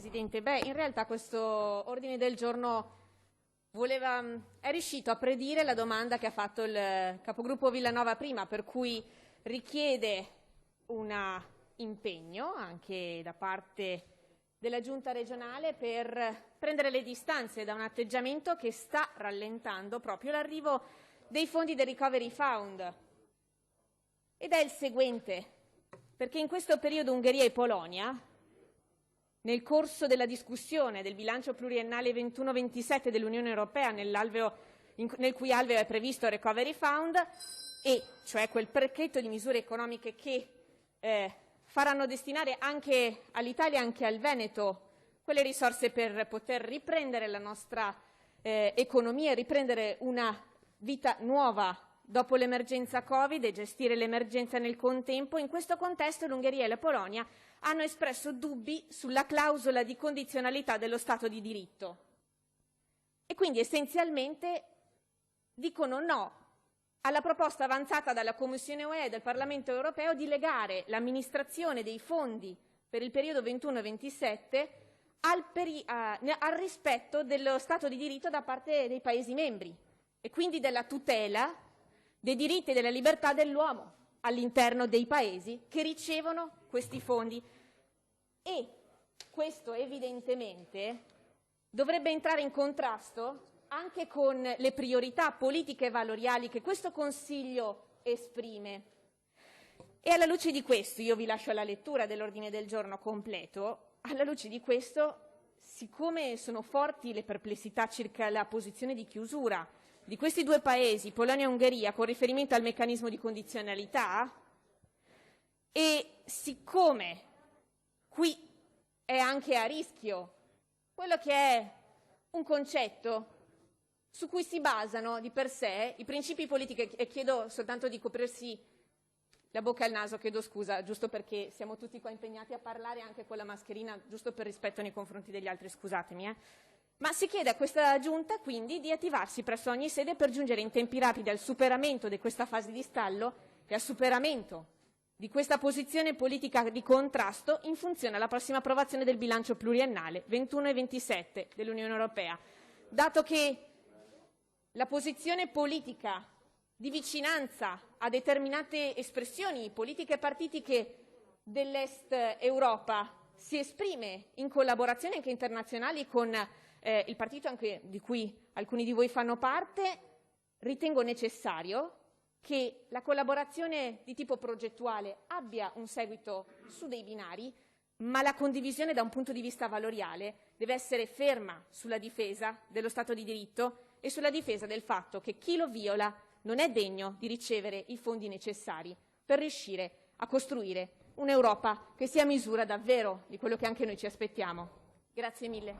Presidente. In realtà questo ordine del giorno è riuscito a predire la domanda che ha fatto il capogruppo Villanova prima, per cui richiede un impegno anche da parte della Giunta regionale per prendere le distanze da un atteggiamento che sta rallentando proprio l'arrivo dei fondi del Recovery Fund. Ed è il seguente, perché in questo periodo Ungheria e Polonia, nel corso della discussione del bilancio pluriennale 21-27 dell'Unione Europea, nel cui alveo è previsto il Recovery Fund, e cioè quel pacchetto di misure economiche che faranno destinare anche all'Italia e anche al Veneto quelle risorse per poter riprendere la nostra economia e riprendere una vita nuova dopo l'emergenza Covid e gestire l'emergenza nel contempo. In questo contesto l'Ungheria e la Polonia hanno espresso dubbi sulla clausola di condizionalità dello Stato di diritto e quindi essenzialmente dicono no alla proposta avanzata dalla Commissione UE e dal Parlamento europeo di legare l'amministrazione dei fondi per il periodo 21-27 al rispetto dello Stato di diritto da parte dei Paesi membri e quindi della tutela dei diritti e delle libertà dell'uomo all'interno dei Paesi che ricevono questi fondi. E questo evidentemente dovrebbe entrare in contrasto anche con le priorità politiche e valoriali che questo Consiglio esprime. E alla luce di questo, io vi lascio alla lettura dell'ordine del giorno completo, alla luce di questo, siccome sono forti le perplessità circa la posizione di chiusura di questi due Paesi, Polonia e Ungheria, con riferimento al meccanismo di condizionalità, e siccome qui è anche a rischio quello che è un concetto su cui si basano di per sé i principi politici, e chiedo soltanto di coprirsi la bocca e il naso, chiedo scusa, giusto perché siamo tutti qua impegnati a parlare anche con la mascherina, giusto per rispetto nei confronti degli altri, scusatemi. Ma si chiede a questa Giunta quindi di attivarsi presso ogni sede per giungere in tempi rapidi al superamento di questa fase di stallo e al superamento di questa posizione politica di contrasto in funzione alla prossima approvazione del bilancio pluriennale 21 e 27 dell'Unione Europea. Dato che la posizione politica di vicinanza a determinate espressioni politiche e partitiche dell'Est Europa si esprime in collaborazioni anche internazionali con il partito anche di cui alcuni di voi fanno parte, ritengo necessario che la collaborazione di tipo progettuale abbia un seguito su dei binari, ma la condivisione da un punto di vista valoriale deve essere ferma sulla difesa dello Stato di diritto e sulla difesa del fatto che chi lo viola non è degno di ricevere i fondi necessari per riuscire a costruire un'Europa che sia a misura davvero di quello che anche noi ci aspettiamo. Grazie mille.